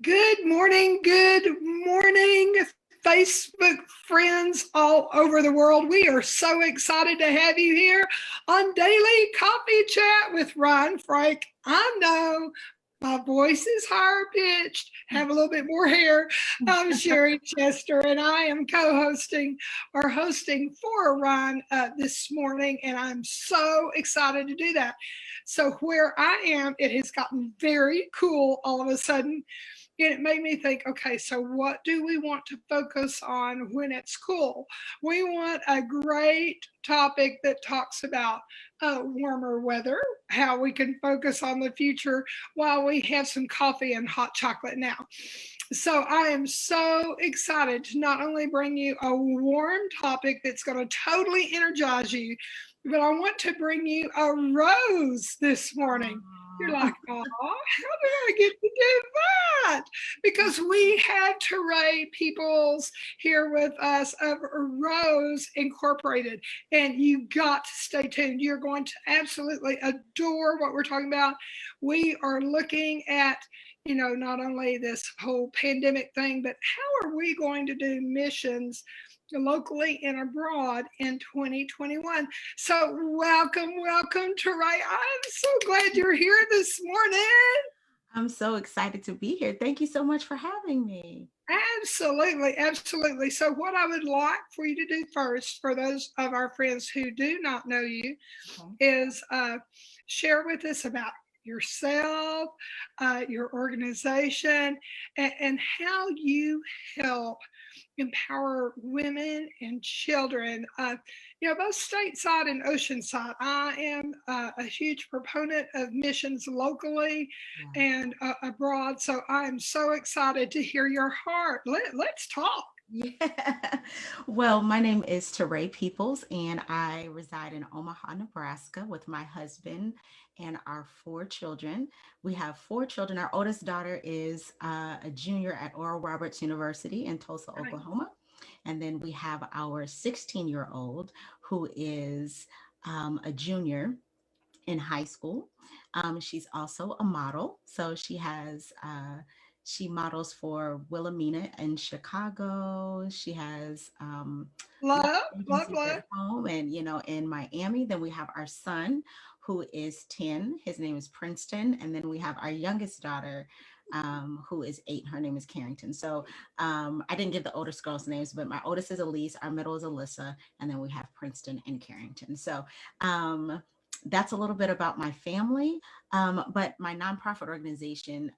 Good morning, Facebook friends all over the world. We are so excited to have you here on Daily Coffee Chat with Ryan Frank. I know my voice is higher pitched, have a little bit more hair. I'm Sherry Chester, and I am co-hosting or hosting for Ryan this morning, and I'm so excited to do that. So where I am, it has gotten very cool all of a sudden. And it made me think, okay, so what do we want to focus on when it's cool? We want a great topic that talks about warmer weather, how we can focus on the future while we have some coffee and hot chocolate now. So I am so excited to not only bring you a warm topic that's going to totally energize you, but I want to bring you a rose this morning. You're like, oh, how did I get to do that? Because we had Teray Peoples here with us of Rose Incorporated, and you got to stay tuned. You're going to absolutely adore what we're talking about. We are looking at not only this whole pandemic thing, but how are we going to do missions locally and abroad in 2021. So welcome, Teray. I'm so glad you're here this morning. I'm so excited to be here. Thank you so much for having me. Absolutely. So what I would like for you to do first, for those of our friends who do not know you, Okay. is share with us about yourself, your organization, and how you help empower women and children, both stateside and oceanside. I am a huge proponent of missions locally Yeah. and abroad. So I am so excited to hear your heart. Let's talk. Yeah. Well, my name is Teray Peoples, and I reside in Omaha, Nebraska with my husband and our four children. We have four children. Our oldest daughter is a junior at Oral Roberts University in Tulsa, Right. Oklahoma. And then we have our 16-year-old who is a junior in high school. She's also a model. So she models for Wilhelmina in Chicago. She has lots Love, of love, agencies love. at home and, in Miami. Then we have our son who is 10. His name is Princeton. And then we have our youngest daughter who is 8. Her name is Carrington. So I didn't give the oldest girls' names, but my oldest is Elise, our middle is Alyssa, and then we have Princeton and Carrington. So that's a little bit about my family, but my nonprofit organization.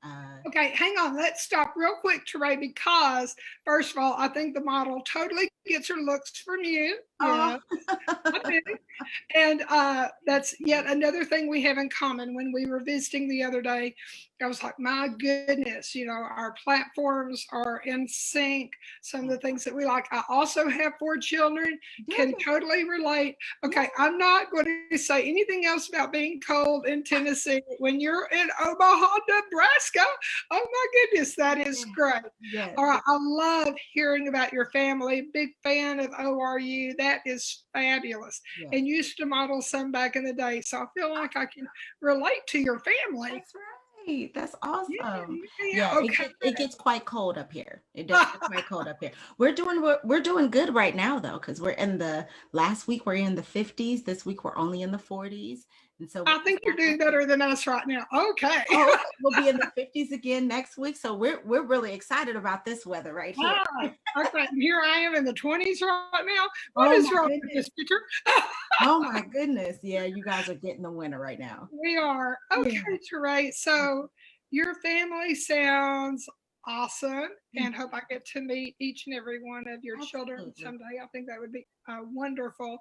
Okay, hang on. Let's stop real quick, Teray, because first of all, I think the model totally gets her looks from you. Yeah, Oh, I do. And that's yet another thing we have in common. When we were visiting the other day, I was like, my goodness, our platforms are in sync. Some of the things that we like. I also have four children, can good. totally relate. Yeah. Okay, I'm not going to say anything else about being cold in Tennessee. When you're in Omaha, Nebraska, oh my goodness, that is great. Yes. All right, I love hearing about your family. Big fan of ORU. That is fabulous. Yes. And used to model some back in the day. So I feel like I can relate to your family. That's right. That's awesome. Yeah, Yeah. Okay. it gets quite cold up here. It does get quite cold up here. We're doing good right now though, because we're in the last week we're in the 50s. This week we're only in the 40s, and so we're I just think you're back up doing to. better than us right now. Okay. Oh, we'll be in the 50s again next week. So we're really excited about this weather right here. Okay. Here I am in the 20s right now. What is Oh wrong my with this goodness. picture? Oh my goodness. Yeah, you guys are getting the winter right now. We are. Yeah. Okay, Teray. So your family sounds awesome, Yeah, and hope I get to meet each and every one of your children absolutely. someday. I think that would be wonderful.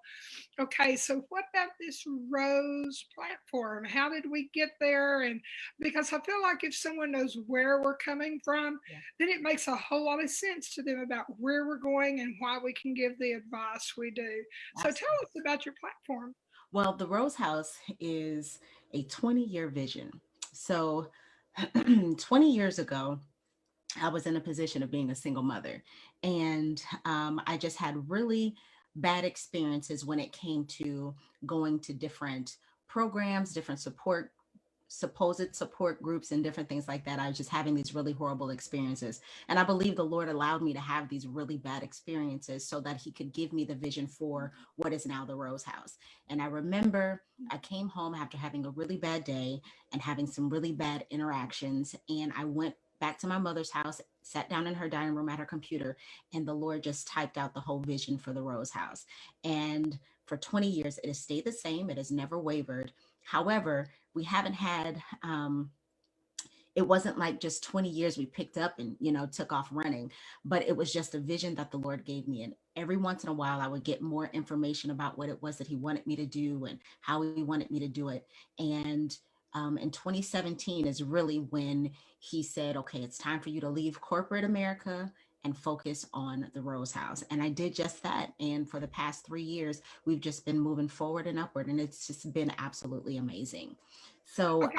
Okay, so what about this Rose platform? How did we get there? And because I feel like if someone knows where we're coming from, Yeah, then it makes a whole lot of sense to them about where we're going and why we can give the advice we do. So tell absolutely. us about your platform. Well, the Rose House is a 20-year vision. So 20 years ago, I was in a position of being a single mother, and I just had really bad experiences when it came to going to different programs, different support supposed support groups and different things like that, I was just having these really horrible experiences. And I believe the Lord allowed me to have these really bad experiences so that he could give me the vision for what is now the Rose House. And I remember I came home after having a really bad day and having some really bad interactions. And I went back to my mother's house, sat down in her dining room at her computer, and the Lord just typed out the whole vision for the Rose House. And for 20 years, it has stayed the same. It has never wavered. However, we haven't had it wasn't like just 20 years we picked up and took off running, but it was just a vision that the Lord gave me. And every once in a while I would get more information about what it was that he wanted me to do and how he wanted me to do it. And in 2017 is really when he said, okay, it's time for you to leave corporate America and focus on the Rose House. And I did just that. And for the past 3 years, we've just been moving forward and upward. And it's just been absolutely amazing. So Okay.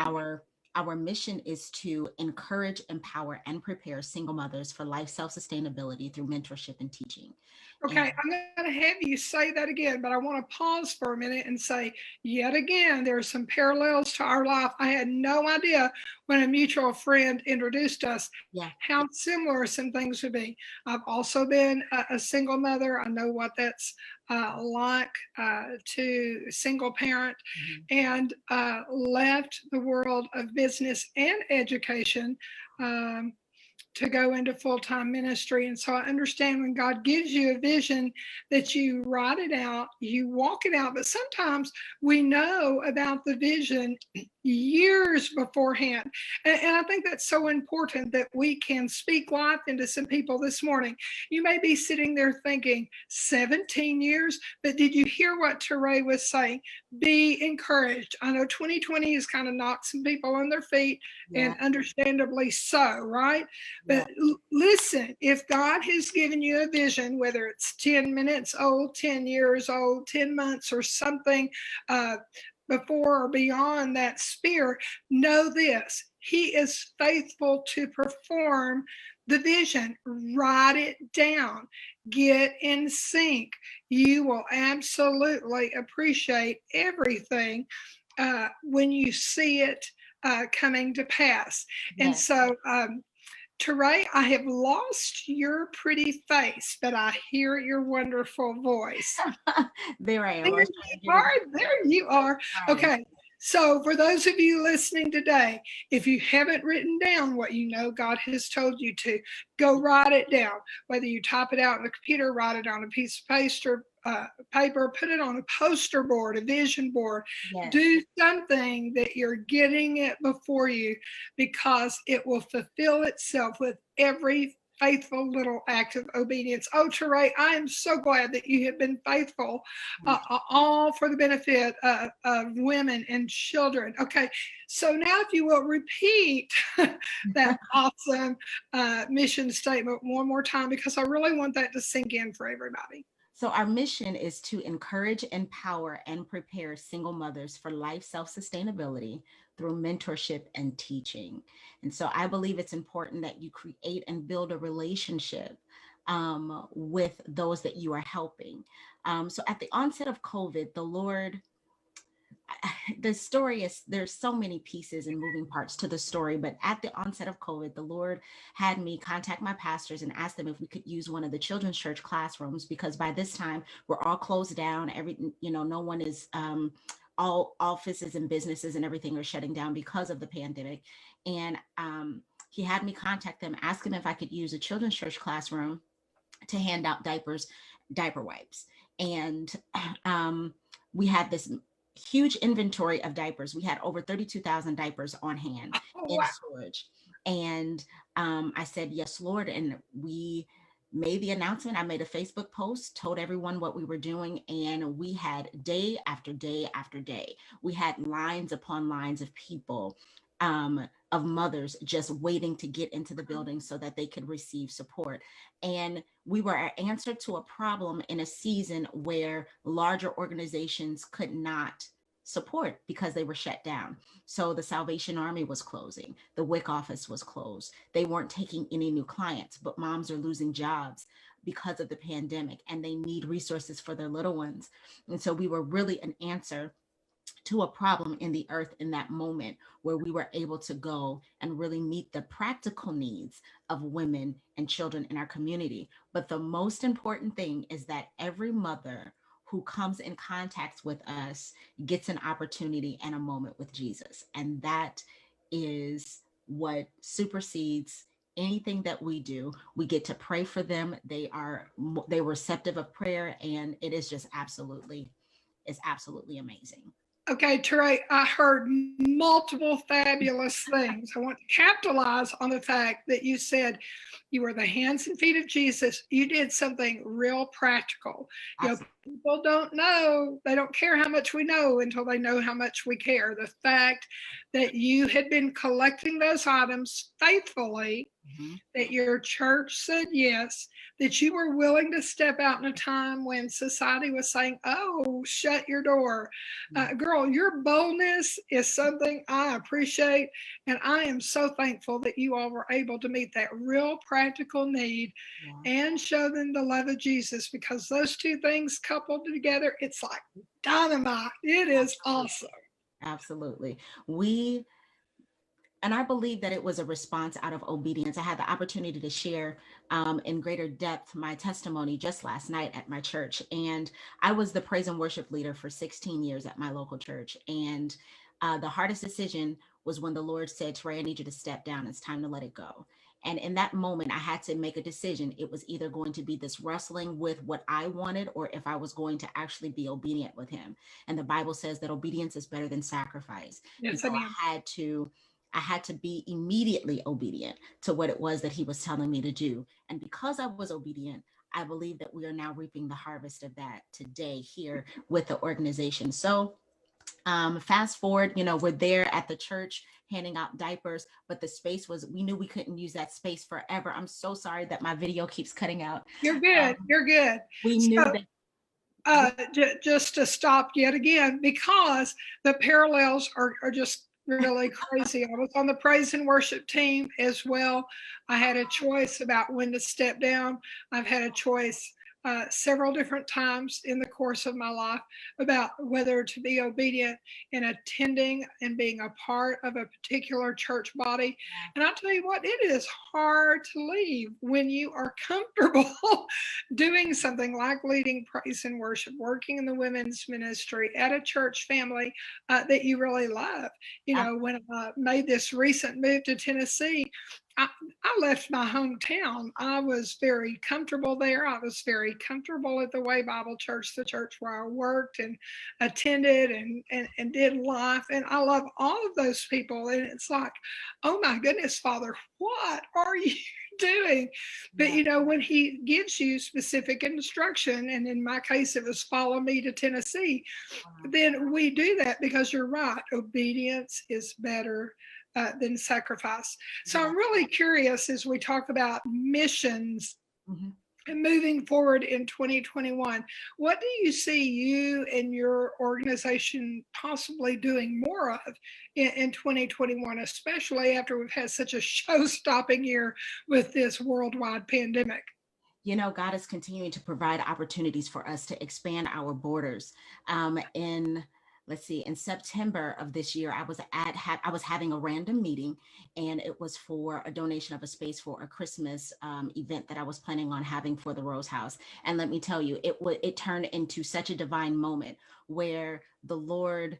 our mission is to encourage, empower, and prepare single mothers for life self-sustainability through mentorship and teaching. And Okay, I'm going to have you say that again, but I want to pause for a minute and say, yet again, there are some parallels to our life. I had no idea when a mutual friend introduced us yeah, how similar some things would be. I've also been a single mother. I know what that's like to single parent, mhm, and left the world of business and education. Um, to go into full-time ministry. And so I understand when God gives you a vision that you write it out, you walk it out, but sometimes we know about the vision years beforehand. And I think that's so important that we can speak life into some people this morning. You may be sitting there thinking 17 years, but did you hear what Teray was saying? Be encouraged. I know 2020 has kind of knocked some people on their feet, yeah, and understandably so, right? yeah, But listen, if God has given you a vision, whether it's 10 minutes old, 10 years old, 10 months, or something uh, before or beyond that sphere, know this: he is faithful to perform the vision. Write it down, get in sync. You will absolutely appreciate everything when you see it coming to pass. And yeah. so, Teray, I have lost your pretty face, but I hear your wonderful voice. There I am. There I was you trying to get it are. There you are. right. Okay. So, for those of you listening today, if you haven't written down what you know God has told you to, go write it down. Whether you type it out on the computer, write it on a piece of paper, put it on a poster board, a vision board. Yes. Do something that you're getting it before you, because it will fulfill itself with every faithful little act of obedience. Oh, Teray, I am so glad that you have been faithful, all for the benefit of women and children. Okay, so now if you will repeat that awesome mission statement one more time, because I really want that to sink in for everybody. So our mission is to encourage, empower, and prepare single mothers for life self-sustainability through mentorship and teaching. And so I believe it's important that you create and build a relationship with those that you are helping. So at the onset of COVID, the Lord the story is there's so many pieces and moving parts to the story, but at the onset of COVID, the Lord had me contact my pastors and ask them if we could use one of the children's church classrooms, because by this time we're all closed down. No one is all offices and businesses and everything are shutting down because of the pandemic. And he had me contact them, ask them if I could use a children's church classroom to hand out diaper wipes. And we had this huge inventory of diapers. We had over 32,000 diapers on hand Oh, in wow. storage. And I said, yes, Lord. And we made the announcement. I made a Facebook post, told everyone what we were doing. And we had day after day after day, we had lines upon lines of people, of mothers just waiting to get into the building so that they could receive support. And we were an answer to a problem in a season where larger organizations could not support because they were shut down. So the Salvation Army was closing, the WIC office was closed. They weren't taking any new clients, but moms are losing jobs because of the pandemic and they need resources for their little ones. And so we were really an answer to a problem in the earth in that moment, where we were able to go and really meet the practical needs of women and children in our community. But the most important thing is that every mother who comes in contact with us gets an opportunity and a moment with Jesus. And that is what supersedes anything that we do. We get to pray for them. They're receptive of prayer, and it is just absolutely, it's absolutely amazing. Okay, Trey, I heard multiple fabulous things. I want to capitalize on the fact that you said you were the hands and feet of Jesus. You did something real practical. You know, Absolutely. people don't know, they don't care how much we know until they know how much we care. The fact that you had been collecting those items faithfully, Mhm. that your church said yes, that you were willing to step out in a time when society was saying, oh, shut your door. Yeah. Girl, your boldness is something I appreciate. And I am so thankful that you all were able to meet that real practical need Yeah. and show them the love of Jesus, because those two things coupled together, it's like dynamite. It is Absolutely. awesome. Absolutely. We And I believe that it was a response out of obedience. I had the opportunity to share in greater depth my testimony just last night at my church. And I was the praise and worship leader for 16 years at my local church. And the hardest decision was when the Lord said, Trey, I need you to step down. It's time to let it go. And in that moment, I had to make a decision. It was either going to be this wrestling with what I wanted, or if I was going to actually be obedient with Him. And the Bible says that obedience is better than sacrifice. And Yes, so amen. I had to be immediately obedient to what it was that he was telling me to do. And because I was obedient, I believe that we are now reaping the harvest of that today here with the organization. So fast forward, we're there at the church handing out diapers, but the space was, we knew we couldn't use that space forever. I'm so sorry that my video keeps cutting out. You're good. Um, You're good. we knew So that. We, just to stop yet again, because the parallels are just really crazy. I was on the praise and worship team as well. I had a choice about when to step down. I've had a choice several different times in the course of my life about whether to be obedient in attending and being a part of a particular church body. And I tell you what, it is hard to leave when you are comfortable doing something like leading praise and worship, working in the women's ministry at a church family that you really love. You I, know, when I made this recent move to Tennessee, I, I left my hometown. I was very comfortable there. I was very comfortable at the Way Bible Church, the church where I worked and attended and did life. And I love all of those people. And it's like, oh my goodness, Father, what are you doing? But yeah, when he gives you specific instruction, and in my case, it was follow me to Tennessee, wow, then we do that, because you're right. Obedience is better than sacrifice. So yeah. I'm really curious as we talk about missions Mhm. and moving forward in 2021, what do you see you and your organization possibly doing more of in 2021, especially after we've had such a show stopping year with this worldwide pandemic? God is continuing to provide opportunities for us to expand our borders. In Let's see, in September of this year, I was having a random meeting, and it was for a donation of a space for a Christmas event that I was planning on having for the Rose House. And let me tell you, it turned into such a divine moment where the Lord,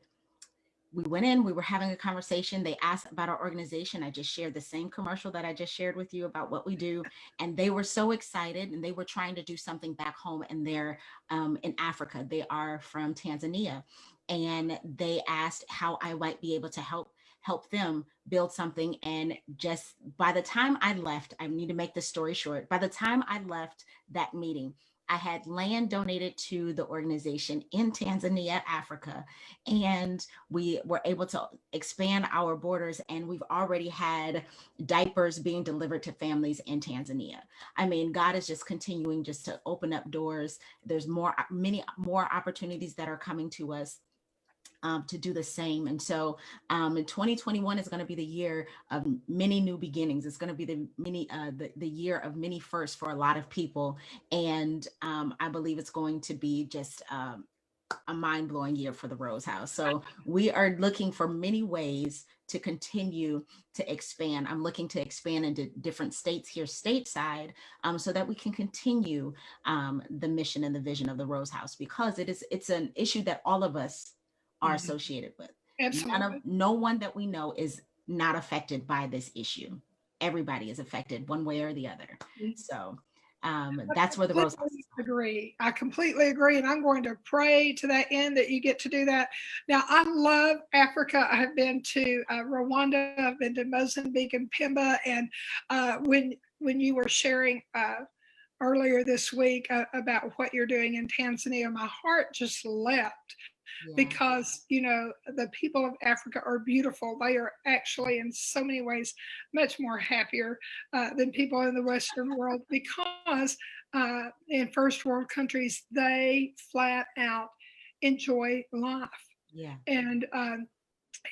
we went in, we were having a conversation. They asked about our organization. I just shared the same commercial that I just shared with you about what we do. And they were so excited, and they were trying to do something back home, and they're in Africa. They are from Tanzania. And they asked how I might be able to help them build something. And just by the time I left, I need to make this story short. By the time I left that meeting, I had land donated to the organization in Tanzania, Africa, and we were able to expand our borders, and we've already had diapers being delivered to families in Tanzania. I mean, God is just continuing just to open up doors. There's many more opportunities that are coming to us to do the same. And so in 2021 is going to be the year of many new beginnings. It's going to be the year of many firsts for a lot of people. And I believe it's going to be just a mind-blowing year for the Rose House. So we are looking for many ways to continue to expand. I'm looking to expand into different states here stateside, so that we can continue the mission and the vision of the Rose House, because it's an issue that all of us are Mhm. associated with. Absolutely. No one that we know is not affected by this issue. Everybody is affected one way or the other. So that's where the Rose House is going. Agree. I completely agree. And I'm going to pray to that end that you get to do that. Now, I love Africa. I have been to Rwanda, I've been to Mozambique and Pemba. And when you were sharing earlier this week about what you're doing in Tanzania, my heart just leapt Yeah. because the people of Africa are beautiful. They are actually in so many ways much more happier than people in the Western world, because in first world countries they flat out enjoy life. Yeah. And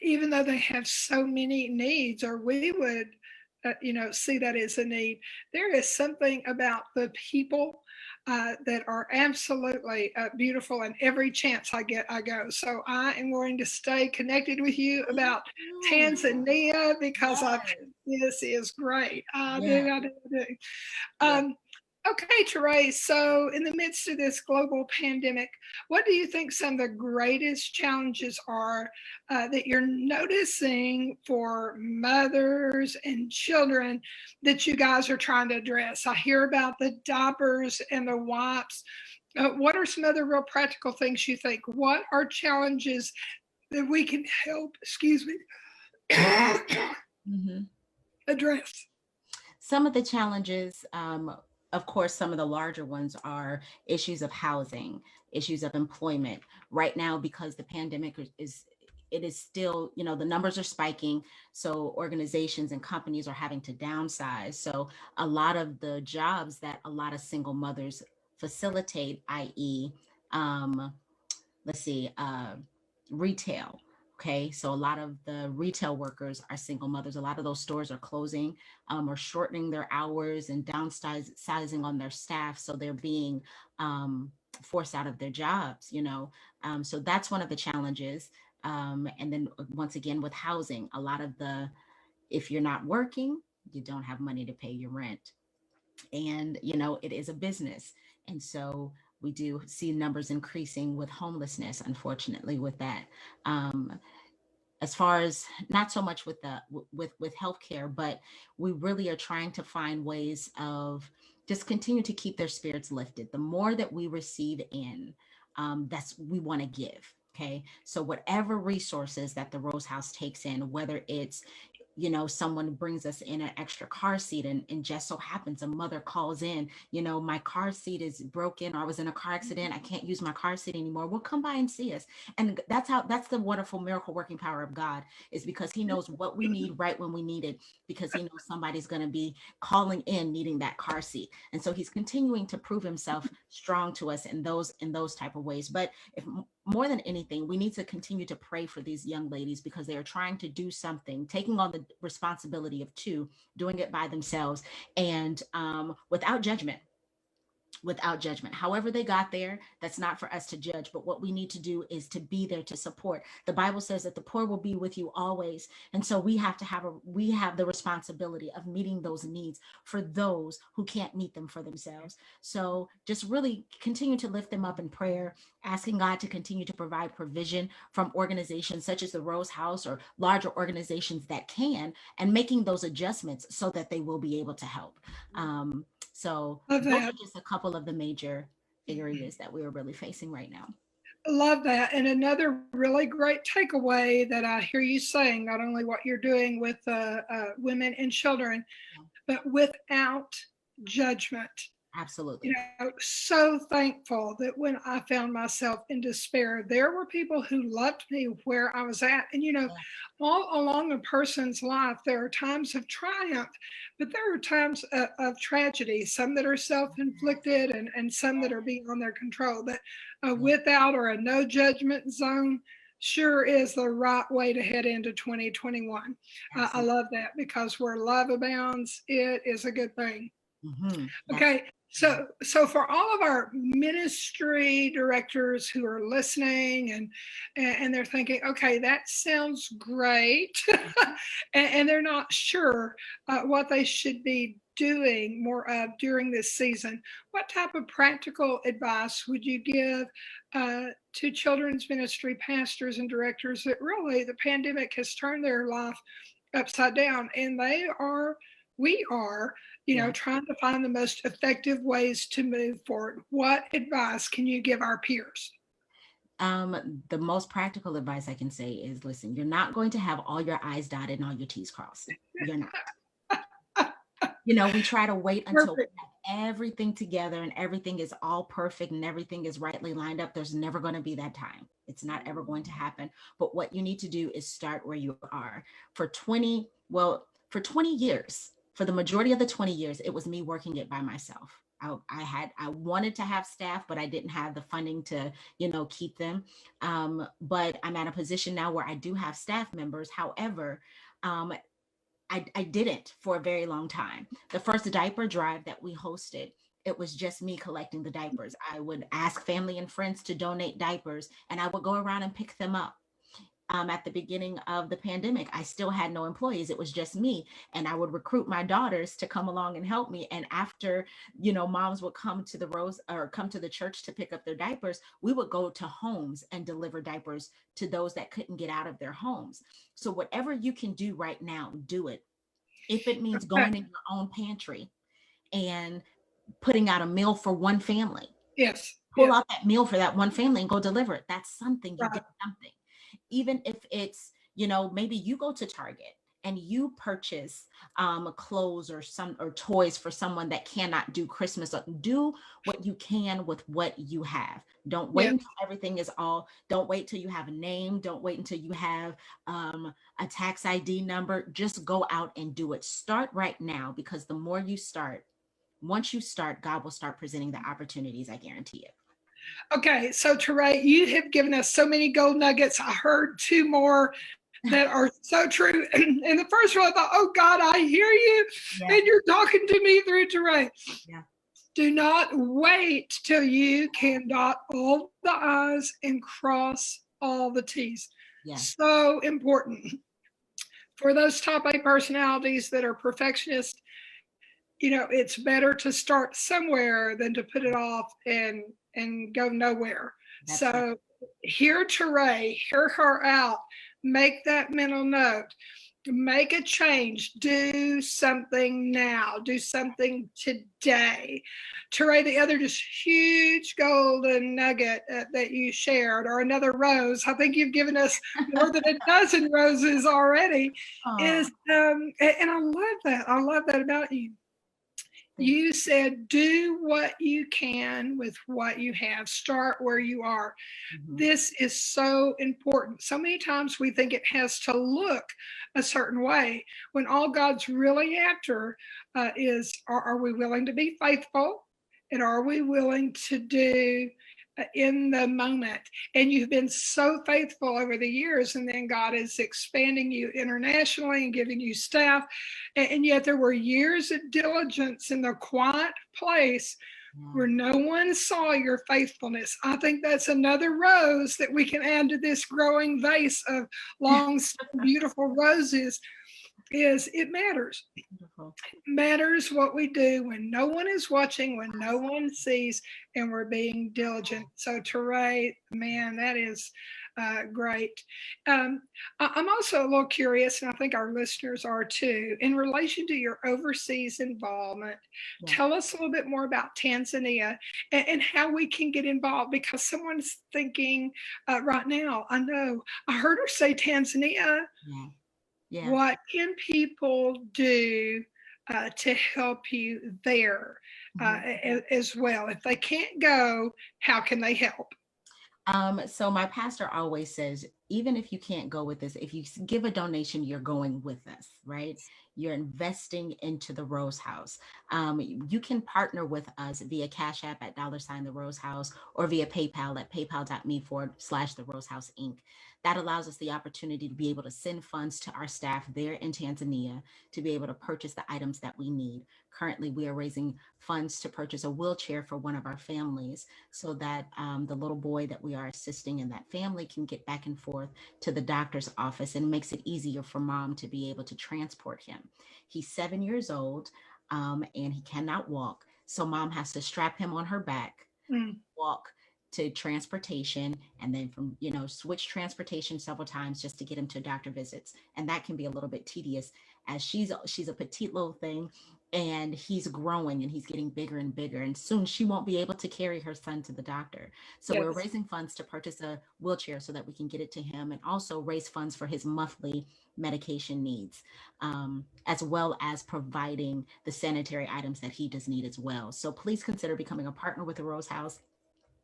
even though they have so many needs, or we would see that as a need, there is something about the people that are absolutely beautiful, and every chance I get, I go. So I am going to stay connected with you about Tanzania, because this is great. I Yeah. do, I do, I do. Yeah. Okay, Therese, so in the midst of this global pandemic, what do you think some of the greatest challenges are that you're noticing for mothers and children that you guys are trying to address? I hear about the diapers and the wipes. What are some other real practical things you think? What are challenges that we can help, excuse me, Mhm. address? Some of the challenges, of course, some of the larger ones are issues of housing, issues of employment. Right now, because the pandemic is it is still, the numbers are spiking. So organizations and companies are having to downsize. So a lot of the jobs that a lot of single mothers facilitate, i.e., um, let's see, retail. Okay, so a lot of the retail workers are single mothers. A lot of those stores are closing, or shortening their hours and downsizing on their staff. So they're being forced out of their jobs. So that's one of the challenges. And then once again, with housing, a lot of if you're not working, you don't have money to pay your rent. And it is a business, and so we do see numbers increasing with homelessness, unfortunately, with that. As far as, not so much with with healthcare, but we really are trying to find ways of just continue to keep their spirits lifted. The more that we receive in, that's we want to give. Okay, so whatever resources that the Rose House takes in, whether it's someone brings us in an extra car seat, and just so happens a mother calls in, my car seat is broken, or I was in a car accident, I can't use my car seat anymore. Well, come by and see us. And that's the wonderful miracle working power of God, is because he knows what we need right when we need it, because he knows somebody's going to be calling in needing that car seat. And so he's continuing to prove himself strong to us in those type of ways. But if more than anything, we need to continue to pray for these young ladies, because they are trying to do something, taking on the responsibility of two, doing it by themselves, and without judgment. However they got there, that's not for us to judge. But what we need to do is to be there to support. The Bible says that the poor will be with you always. And so we have the responsibility of meeting those needs for those who can't meet them for themselves. So just really continue to lift them up in prayer, asking God to continue to provide provision from organizations such as the Rose House, or larger organizations that can, and making those adjustments so that they will be able to help. So Love those that. are just a couple of the major areas that we are really facing right now. Love that. And another really great takeaway that I hear you saying, not only what you're doing with women and children, but without judgment. Absolutely. So thankful that when I found myself in despair, there were people who loved me where I was at. And, Yeah. all along a person's life, there are times of triumph, but there are times of tragedy, some that are self inflicted, and some that are beyond their control. But Yeah. without, or a no judgment zone, sure is the right way to head into 2021. I Absolutely. love that, because where love abounds, it is a good thing. Hmm. That's Okay. So for all of our ministry directors who are listening and they're thinking, okay, that sounds great, and they're not sure what they should be doing more of during this season, what type of practical advice would you give to children's ministry pastors and directors that really the pandemic has turned their life upside down, and we are, Yeah. trying to find the most effective ways to move forward? What advice can you give our peers? The most practical advice I can say is, listen, you're not going to have all your I's dotted and all your T's crossed. You're not. We try to wait until we Perfect. have everything together and everything is all perfect and everything is rightly lined up. There's never going to be that time. It's not ever going to happen. But what you need to do is start where you are. For 20 years, for the majority of the 20 years, it was me working it by myself. I wanted to have staff, but I didn't have the funding to, keep them. But I'm at a position now where I do have staff members. However, I didn't for a very long time. The first diaper drive that we hosted, it was just me collecting the diapers. I would ask family and friends to donate diapers, and I would go around and pick them up. At the beginning of the pandemic, I still had no employees. It was just me. And I would recruit my daughters to come along and help me. And after, moms would come to the rose or come to the church to pick up their diapers, we would go to homes and deliver diapers to those that couldn't get out of their homes. So whatever you can do right now, do it. If it means Okay. going in your own pantry and putting out a meal for one family, Yes. pull Yes. out that meal for that one family and go deliver it. That's something. You Right. did something. Even if it's, maybe you go to Target and you purchase clothes or toys for someone that cannot do Christmas. Do what you can with what you have. Don't wait Yes. until everything is all. Don't wait till you have a name. Don't wait until you have a tax ID number. Just go out and do it. Start right now, because the more you start, once you start, God will start presenting the opportunities. I guarantee it. Okay. So, Teray, you have given us so many gold nuggets. I heard two more that are so true. And the first one, I thought, oh God, I hear you. Yeah. And you're talking to me through Teray. Yeah. Do not wait till you can dot all the I's and cross all the T's. Yeah. So important. For those top A personalities that are perfectionists, it's better to start somewhere than to put it off and go nowhere. That's So right. hear Teray, hear her out, make that mental note, make a change, do something now, do something today. Teray, the other just huge golden nugget that you shared, or another rose, I think you've given us more than a dozen roses already, Oh, is, and I love that about you. thank You said, do what you can with what you have. Start where you are. you. Mhm. This is so important. So many times we think it has to look a certain way when all God's really after is, are we willing to be faithful? And are we willing to do in the moment? And you've been so faithful over the years, and then God is expanding you internationally and giving you staff. And yet there were years of diligence in the quiet place Yeah. where no one saw your faithfulness. I think that's another rose that we can add to this growing vase of long, beautiful roses. Is it matters. Beautiful. Matters what we do when no one is watching, when no one sees, and we're being diligent. So, Teray, man, that is great. Um, I'm also a little curious, and I think our listeners are too, in relation to your overseas involvement. Yeah. Tell us a little bit more about Tanzania and how we can get involved, because someone's thinking right now, I know, I heard her say Tanzania. Yeah. Yeah. What can people do to help you there Mhm. as well? If they can't go, how can they help? So my pastor always says, even if you can't go with this, if you give a donation, you're going with us, right? You're investing into the Rose House. You can partner with us via Cash App at $ the Rose House, or via PayPal at paypal.me/the Rose House Inc. That allows us the opportunity to be able to send funds to our staff there in Tanzania to be able to purchase the items that we need. Currently, we are raising funds to purchase a wheelchair for one of our families so that the little boy that we are assisting in that family can get back and forth to the doctor's office, and makes it easier for mom to be able to transport him. He's 7 years old, and he cannot walk. So mom has to strap him on her back, Mm. walk to transportation, and then from, switch transportation several times just to get him to doctor visits. And that can be a little bit tedious, as she's a petite little thing, and he's growing and he's getting bigger and bigger, and soon she won't be able to carry her son to the doctor. So we're Yes. raising funds to purchase a wheelchair so that we can get it to him, and also raise funds for his monthly medication needs, as well as providing the sanitary items that he does need as well. So please consider becoming a partner with the Rose House.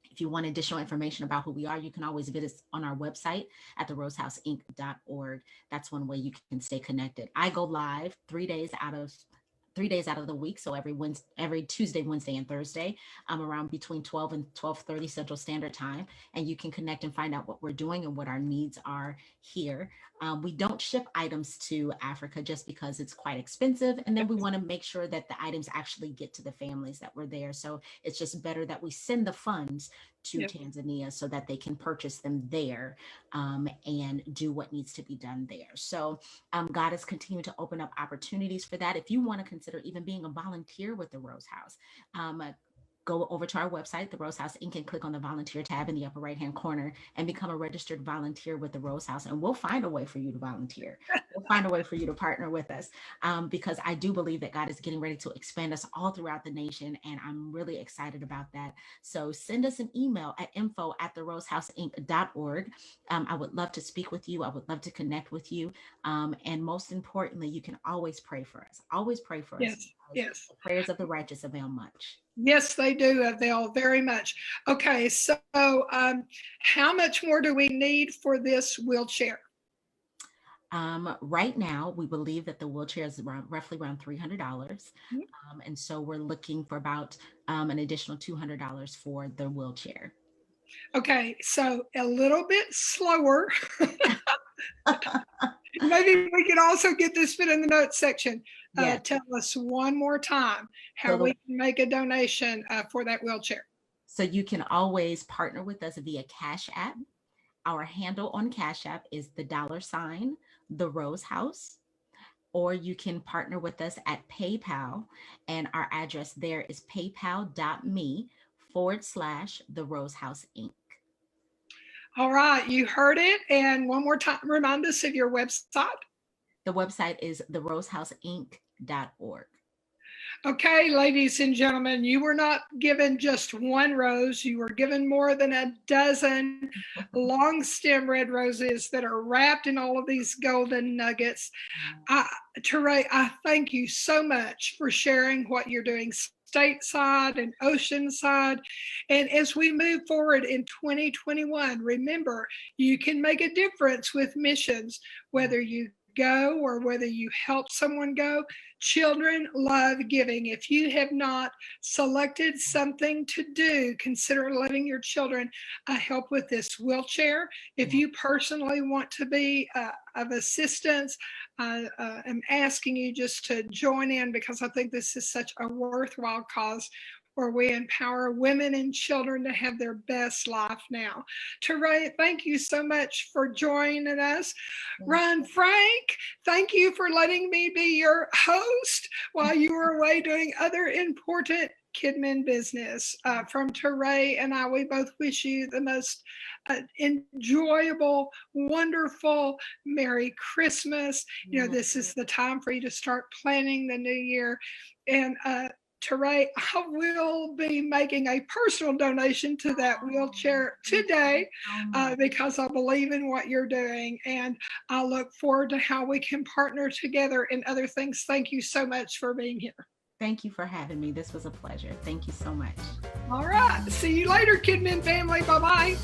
If you want additional information about who we are, you can always visit us on our website at therosehouseinc.org. That's one way you can stay connected. I go live 3 days out of the week. So every Tuesday, Wednesday, and Thursday, I'm around between 12 and 12:30 Central Standard Time. And you can connect and find out what we're doing and what our needs are here. We don't ship items to Africa just because it's quite expensive. And then we want to make sure that the items actually get to the families that were there. So it's just better that we send the funds to Yep. Tanzania so that they can purchase them there, and do what needs to be done there. So God has continued to open up opportunities for that. If you want to consider even being a volunteer with the Rose House, go over to our website, the Rose House Inc., and click on the volunteer tab in the upper right hand corner and become a registered volunteer with the Rose House. And we'll find a way for you to volunteer. We'll find a way for you to partner with us, because I do believe that God is getting ready to expand us all throughout the nation. And I'm really excited about that. So send us an email at info@therosehouseinc.org. I would love to speak with you. I would love to connect with you. And most importantly, you can always pray for us. Always pray for us. Yes. Yes. The prayers of the righteous avail much. Yes, they do avail very much. Okay, so how much more do we need for this wheelchair? Right now, we believe that the wheelchair is roughly around $300. Mhm. And so we're looking for about an additional $200 for the wheelchair. Okay, so a little bit slower. Maybe we could also get this fit in the notes section. Yes. Tell us one more time how So we can make a donation for that wheelchair. So you can always partner with us via Cash App. Our handle on Cash App is the $ the Rose House. Or you can partner with us at PayPal, and our address there is paypal.me/the Rose House Inc. All right, you heard it. And one more time, remind us of your website. The website is therosehouseinc.org. Okay, ladies and gentlemen, you were not given just one rose. You were given more than a dozen long stem red roses that are wrapped in all of these golden nuggets. Teray, I thank you so much for sharing what you're doing stateside and oceanside. And as we move forward in 2021, remember, you can make a difference with missions, whether you go or whether you help someone go. Children love giving. If you have not selected something to do, consider letting your children help with this wheelchair. If you personally want to be of assistance, I am asking you just to join in, because I think this is such a worthwhile cause where we empower women and children to have their best life now. Teray, thank you so much for joining us. Ron Frank, thank you for letting me be your host while you were away doing other important Kidmin business. From Teray and I, we both wish you the most enjoyable, wonderful Merry Christmas. You know, this is the time for you to start planning the new year. And Teray, I will be making a personal donation to that wheelchair today, because I believe in what you're doing, and I look forward to how we can partner together in other things. Thank you so much for being here. Thank you for having me. This was a pleasure. Thank you so much. All right. See you later, Kidmin family. Bye-bye.